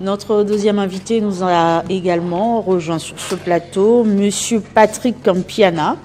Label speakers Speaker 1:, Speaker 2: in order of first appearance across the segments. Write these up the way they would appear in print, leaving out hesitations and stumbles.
Speaker 1: Notre deuxième invité nous a également rejoint sur ce plateau, Monsieur Patrick Kampiana.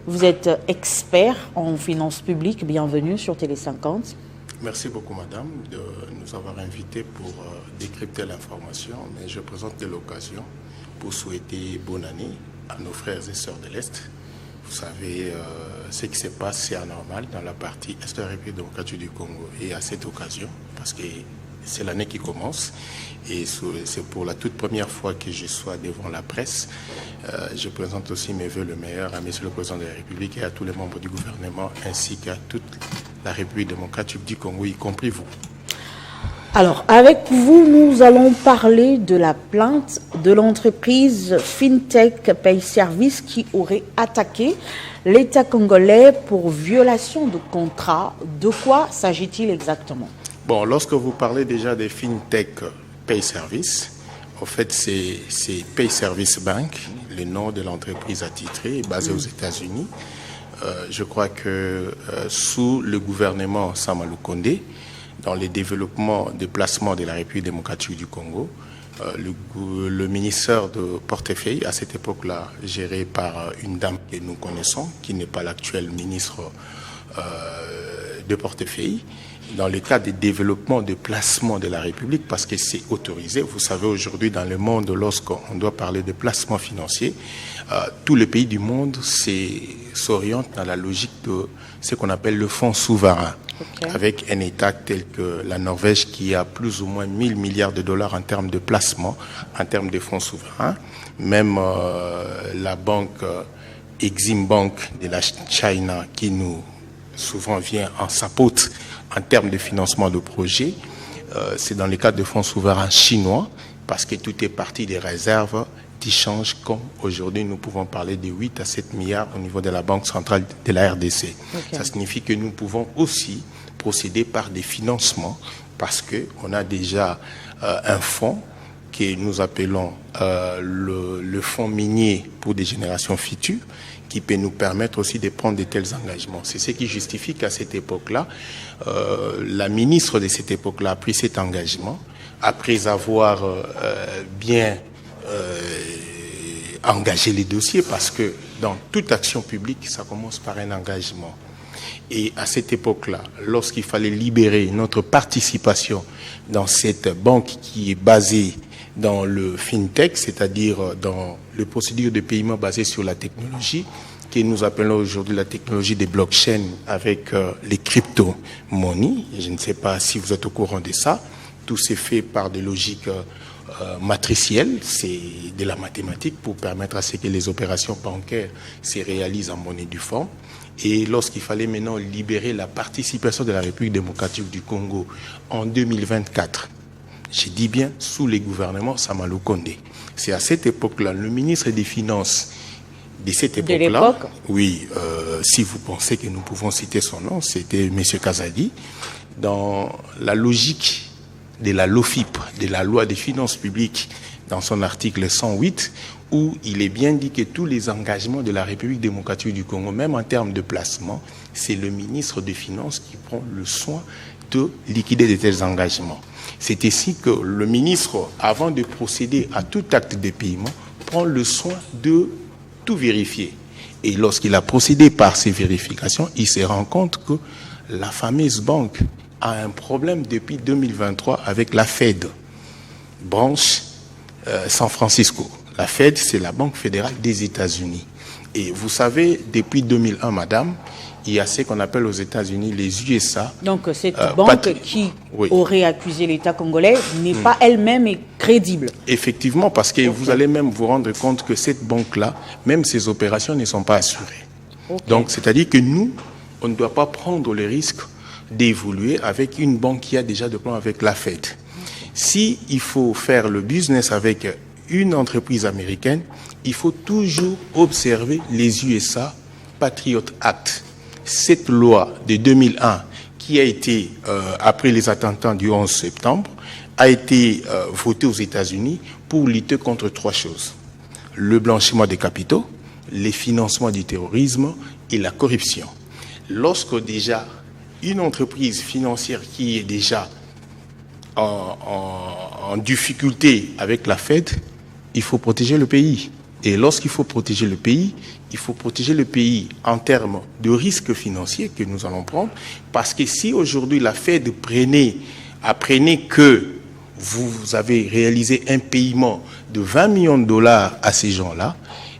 Speaker 1: Vous êtes expert en finances publiques. Bienvenue sur Télé 50.
Speaker 2: Merci beaucoup, madame, de nous avoir invités pour décrypter l'information. Mais je présente l'occasion pour souhaiter bonne année à nos frères et sœurs de l'Est. Vous savez, ce qui se passe, c'est anormal dans la partie Est de la République démocratique du Congo. Et à cette occasion, parce que c'est l'année qui commence, et c'est pour la toute première fois que je sois devant la presse, je présente aussi mes vœux le meilleur à Monsieur le Président de la République et à tous les membres du gouvernement, ainsi qu'à toute la République démocratique du Congo, y compris vous.
Speaker 1: Alors, avec vous, nous allons parler de la plainte de l'entreprise FinTech Pay Service qui aurait attaqué l'État congolais pour violation de contrat. De quoi s'agit-il exactement?
Speaker 2: Bon, lorsque vous parlez déjà des FinTech Pay Service, en fait, c'est Pay Service Bank, le nom de l'entreprise attitrée, basée aux États-Unis. Je crois que sous le gouvernement Sama Lukonde, dans les développements de placement de la République démocratique du Congo, le ministère de portefeuille, à cette époque-là, géré par une dame que nous connaissons, qui n'est pas l'actuel ministre de portefeuille, dans le cadre des développements de placement de la République, parce que c'est autorisé. Vous savez, aujourd'hui, dans le monde, lorsqu'on doit parler de placement financier, tous les pays du monde s'orientent dans la logique de ce qu'on appelle le fonds souverain, avec un État tel que la Norvège qui a plus ou moins 1000 milliards de dollars en termes de placement, en termes de fonds souverains. Même la banque Exim Bank de la China qui nous souvent vient en sapote en termes de financement de projets, c'est dans le cadre de fonds souverains chinois, parce que tout est parti des réserves d'échange, comme aujourd'hui nous pouvons parler de 8 à 7 milliards au niveau de la Banque centrale de la RDC. Ça signifie que nous pouvons aussi procéder par des financements, parce qu'on a déjà un fonds que nous appelons le fonds minier pour des générations futures, qui peut nous permettre aussi de prendre de tels engagements. C'est ce qui justifie qu'à cette époque-là, la ministre de cette époque-là a pris cet engagement, après avoir bien engagé les dossiers, parce que dans toute action publique, ça commence par un engagement. Et à cette époque-là, lorsqu'il fallait libérer notre participation dans cette banque qui est basée dans le FinTech, c'est-à-dire dans le procédure de paiement basé sur la technologie, que nous appelons aujourd'hui la technologie des blockchains avec les crypto-monnaies. Je ne sais pas si vous êtes au courant de ça. Tout s'est fait par des logiques matricielles, c'est de la mathématique pour permettre à ce que les opérations bancaires se réalisent en monnaie du fonds. Et lorsqu'il fallait maintenant libérer la participation de la République démocratique du Congo en 2024, je dis bien sous les gouvernements Sama Lukonde. C'est à cette époque-là, le ministre des Finances de cette époque-là, oui, si vous pensez que nous pouvons citer son nom, c'était M. Kazadi, dans la logique de la LOFIP, de la loi des finances publiques, dans son article 108, où il est bien dit que tous les engagements de la République démocratique du Congo, même en termes de placement, c'est le ministre des Finances qui prend le soin de liquider de tels engagements. C'est ainsi que le ministre, avant de procéder à tout acte de paiement, prend le soin de tout vérifier. Et lorsqu'il a procédé par ces vérifications, il se rend compte que la fameuse banque a un problème depuis 2023 avec la Fed, branche San Francisco. La Fed, c'est la Banque fédérale des États-Unis. Et vous savez, depuis 2001, madame, il y a ce qu'on appelle aux États-Unis les USA.
Speaker 1: Donc cette banque qui aurait accusé l'État congolais n'est pas elle-même crédible.
Speaker 2: Effectivement, parce que vous allez même vous rendre compte que cette banque-là, même ses opérations ne sont pas assurées. Donc, c'est-à-dire que nous, on ne doit pas prendre le risque d'évoluer avec une banque qui a déjà de plans avec la Fed. Si il faut faire le business avec une entreprise américaine, il faut toujours observer les USA Patriot Act. Cette loi de 2001 qui a été, après les attentats du 11 septembre, a été votée aux États-Unis pour lutter contre trois choses. Le blanchiment des capitaux, les financements du terrorisme et la corruption. Lorsque déjà une entreprise financière qui est déjà en difficulté avec la Fed, il faut protéger le pays. Et lorsqu'il faut protéger le pays, il faut protéger le pays en termes de risques financiers que nous allons prendre. Parce que si aujourd'hui la Fed apprenait que vous avez réalisé un paiement de 20 millions de dollars à ces gens-là,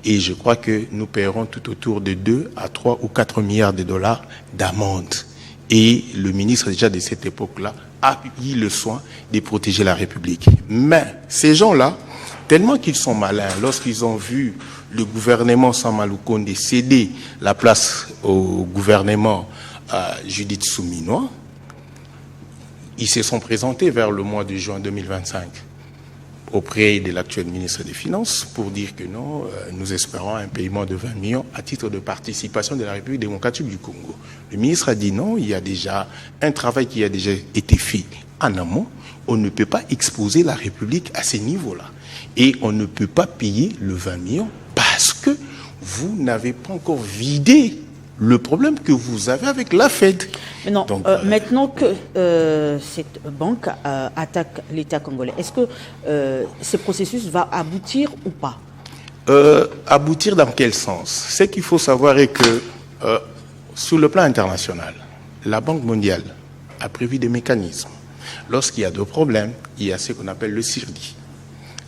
Speaker 2: et je crois que nous paierons tout autour de 2 à 3 ou 4 milliards de dollars d'amende. Et le ministre déjà de cette époque-là a eu le soin de protéger la République. Mais ces gens-là, tellement qu'ils sont malins, lorsqu'ils ont vu le gouvernement Sama Lukonde céder la place au gouvernement Judith Souminois, ils se sont présentés vers le mois de juin 2025 auprès de l'actuel ministre des Finances pour dire que non, nous espérons un paiement de 20 millions à titre de participation de la République démocratique du Congo. Le ministre a dit non, il y a déjà un travail qui a déjà été fait en amont. On ne peut pas exposer la République à ces niveaux-là. Et on ne peut pas payer le 20 millions parce que vous n'avez pas encore vidé le problème que vous avez avec la Fed.
Speaker 1: Mais non, donc, maintenant que cette banque attaque l'État congolais, est-ce que ce processus va aboutir ou pas?
Speaker 2: Aboutir dans quel sens? Ce qu'il faut savoir est que sur le plan international, la Banque mondiale a prévu des mécanismes. Lorsqu'il y a des problèmes, il y a ce qu'on appelle le CIRDI,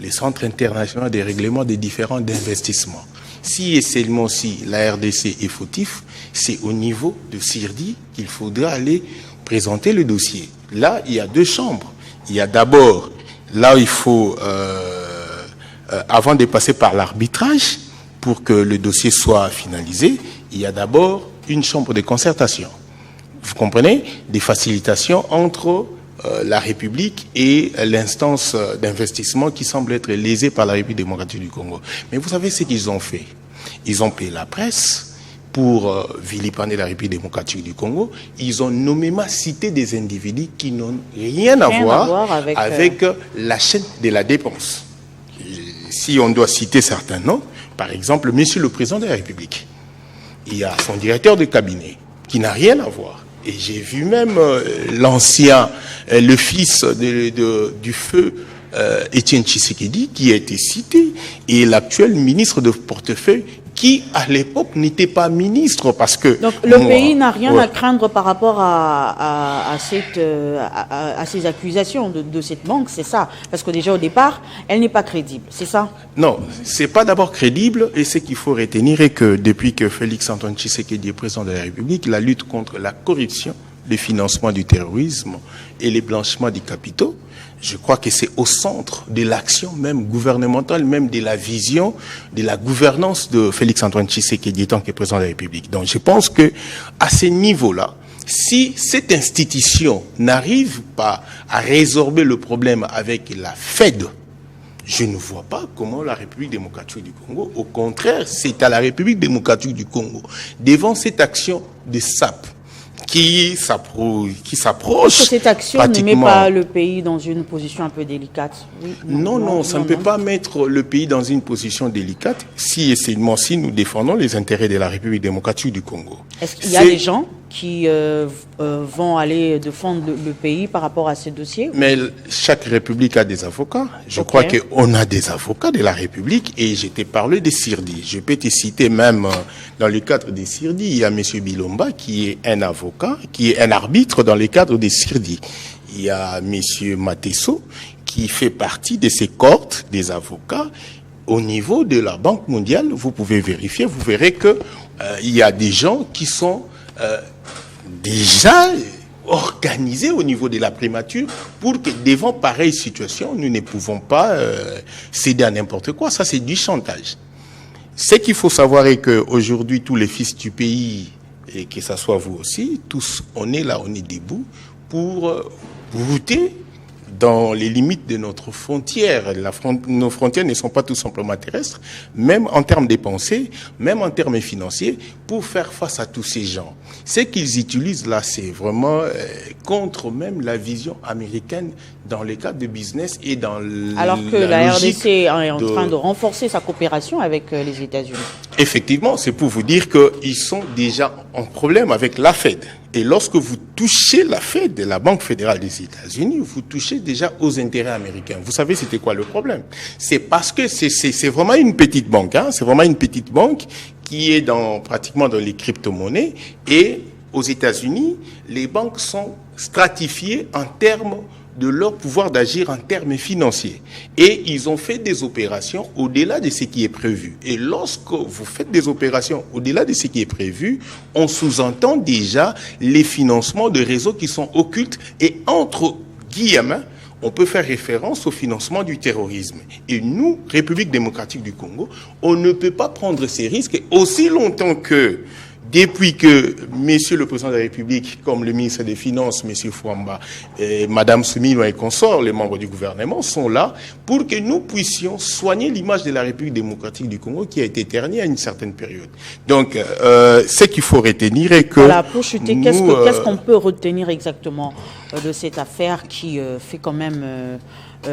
Speaker 2: les centres internationaux des règlements des différends d'investissement. Si et seulement si la RDC est fautif, c'est au niveau de CIRDI qu'il faudra aller présenter le dossier. Là, il y a deux chambres. Il y a d'abord, là il faut, avant de passer par l'arbitrage, pour que le dossier soit finalisé, il y a d'abord une chambre de concertation. Vous comprenez? Des facilitations entre la République et l'instance d'investissement qui semble être lésée par la République démocratique du Congo. Mais vous savez ce qu'ils ont fait? Ils ont payé la presse pour vilipender la République démocratique du Congo. Ils ont nommément cité des individus qui n'ont rien à voir avec la chaîne de la dépense. Si on doit citer certains noms, par exemple, Monsieur le Président de la République, il y a son directeur de cabinet qui n'a rien à voir. Et j'ai vu même l'ancien, le fils du feu Étienne Tshisekedi qui a été cité, et l'actuel ministre de portefeuille qui, à l'époque, n'était pas ministre parce que...
Speaker 1: Donc, le pays n'a rien à craindre par rapport à ces accusations de cette banque, c'est ça? Parce que déjà, au départ, elle n'est pas crédible, c'est ça?
Speaker 2: Non, c'est pas d'abord crédible, et ce qu'il faut retenir est que depuis que Félix-Antoine Tshisekedi est président de la République, la lutte contre la corruption, le financement du terrorisme et les blanchiments des capitaux, je crois que c'est au centre de l'action même gouvernementale, même de la vision, de la gouvernance de Félix-Antoine Tshisekedi étant que président de la République. Donc je pense que à ce niveau-là, si cette institution n'arrive pas à résorber le problème avec la Fed, je ne vois pas comment la République démocratique du Congo, au contraire, c'est à la République démocratique du Congo, devant cette action de SAP, qui s'approche.
Speaker 1: Cette action ne met pas le pays dans une position un peu délicate. Oui,
Speaker 2: non, ça ne peut pas mettre le pays dans une position délicate si et seulement si nous défendons les intérêts de la République démocratique du Congo.
Speaker 1: Est-ce qu'il y a des gens qui vont aller défendre le pays par rapport à ces dossiers?
Speaker 2: Mais chaque République a des avocats. Je crois qu'on a des avocats de la République, et je t'ai parlé des CIRDI. Je peux te citer même dans le cadre des CIRDI, il y a M. Bilomba qui est un avocat, qui est un arbitre dans le cadre des CIRDI. Il y a M. Matesso qui fait partie de ces cohortes des avocats. Au niveau de la Banque mondiale, vous pouvez vérifier, vous verrez que il y a des gens qui sont déjà organisés au niveau de la primature pour que devant pareille situation, nous ne pouvons pas céder à n'importe quoi. Ça, c'est du chantage. Ce qu'il faut savoir est qu'aujourd'hui, tous les fils du pays, et que ce soit vous aussi, tous, on est là, on est debout pour lutter dans les limites de notre frontière. Nos frontières ne sont pas tout simplement terrestres, même en termes de pensée, même en termes financiers, pour faire face à tous ces gens. Ce qu'ils utilisent là, c'est vraiment contre même la vision américaine dans les cadres de business et dans
Speaker 1: alors que la RDC est en train de renforcer sa coopération avec les États-Unis.
Speaker 2: Effectivement, c'est pour vous dire qu'ils sont déjà en problème avec la Fed. Et lorsque vous touchez la Fed, la Banque fédérale des États-Unis, vous touchez déjà aux intérêts américains. Vous savez c'était quoi le problème? C'est parce que c'est vraiment une petite banque. Hein, c'est vraiment une petite banque qui est pratiquement dans les crypto-monnaies. Et aux États-Unis, les banques sont stratifiées en termes de leur pouvoir d'agir en termes financiers. Et ils ont fait des opérations au-delà de ce qui est prévu. Et lorsque vous faites des opérations au-delà de ce qui est prévu, on sous-entend déjà les financements de réseaux qui sont occultes et entre guillemets, on peut faire référence au financement du terrorisme. Et nous, République démocratique du Congo, on ne peut pas prendre ces risques aussi longtemps que depuis que Monsieur le Président de la République, comme le ministre des Finances, Monsieur Fouamba, et Madame Soumilo et consorts, les membres du gouvernement, sont là pour que nous puissions soigner l'image de la République démocratique du Congo qui a été ternie à une certaine période. Donc, ce qu'il faut retenir est que...
Speaker 1: Voilà, pour chuter, qu'est-ce qu'on peut retenir exactement de cette affaire qui fait quand même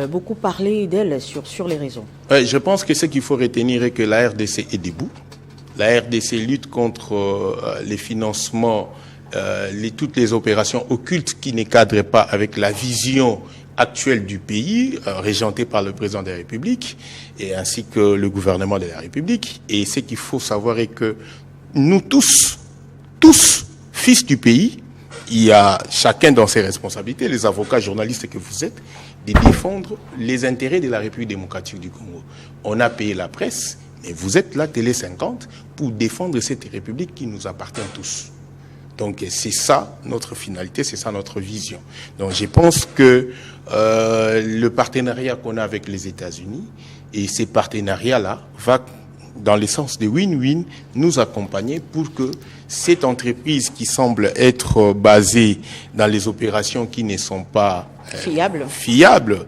Speaker 1: beaucoup parler d'elle sur les réseaux?
Speaker 2: Je pense que ce qu'il faut retenir est que la RDC est debout. La RDC lutte contre les financements, toutes les opérations occultes qui ne cadrent pas avec la vision actuelle du pays, régentée par le président de la République, et ainsi que le gouvernement de la République. Et ce qu'il faut savoir est que nous tous, fils du pays, il y a chacun dans ses responsabilités, les avocats, journalistes que vous êtes, de défendre les intérêts de la République démocratique du Congo. On a payé la presse, mais vous êtes là, Télé 50, pour défendre cette République qui nous appartient tous. Donc c'est ça notre finalité, c'est ça notre vision. Donc je pense que le partenariat qu'on a avec les États-Unis, et ces partenariats-là, va dans le sens de win-win, nous accompagner pour que cette entreprise qui semble être basée dans les opérations qui ne sont pas fiables,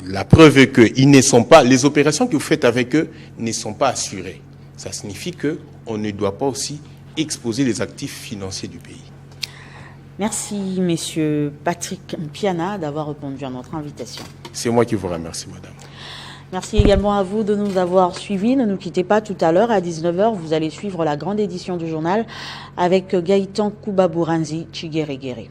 Speaker 2: la preuve est que les opérations que vous faites avec eux ne sont pas assurées. Ça signifie qu'on ne doit pas aussi exposer les actifs financiers du pays.
Speaker 1: Merci, Monsieur Patrick Mpiana, d'avoir répondu à notre invitation.
Speaker 2: C'est moi qui vous remercie, madame.
Speaker 1: Merci également à vous de nous avoir suivis. Ne nous quittez pas, tout à l'heure, à 19h, vous allez suivre la grande édition du journal avec Gaëtan Koubabouranzi Chigueregere.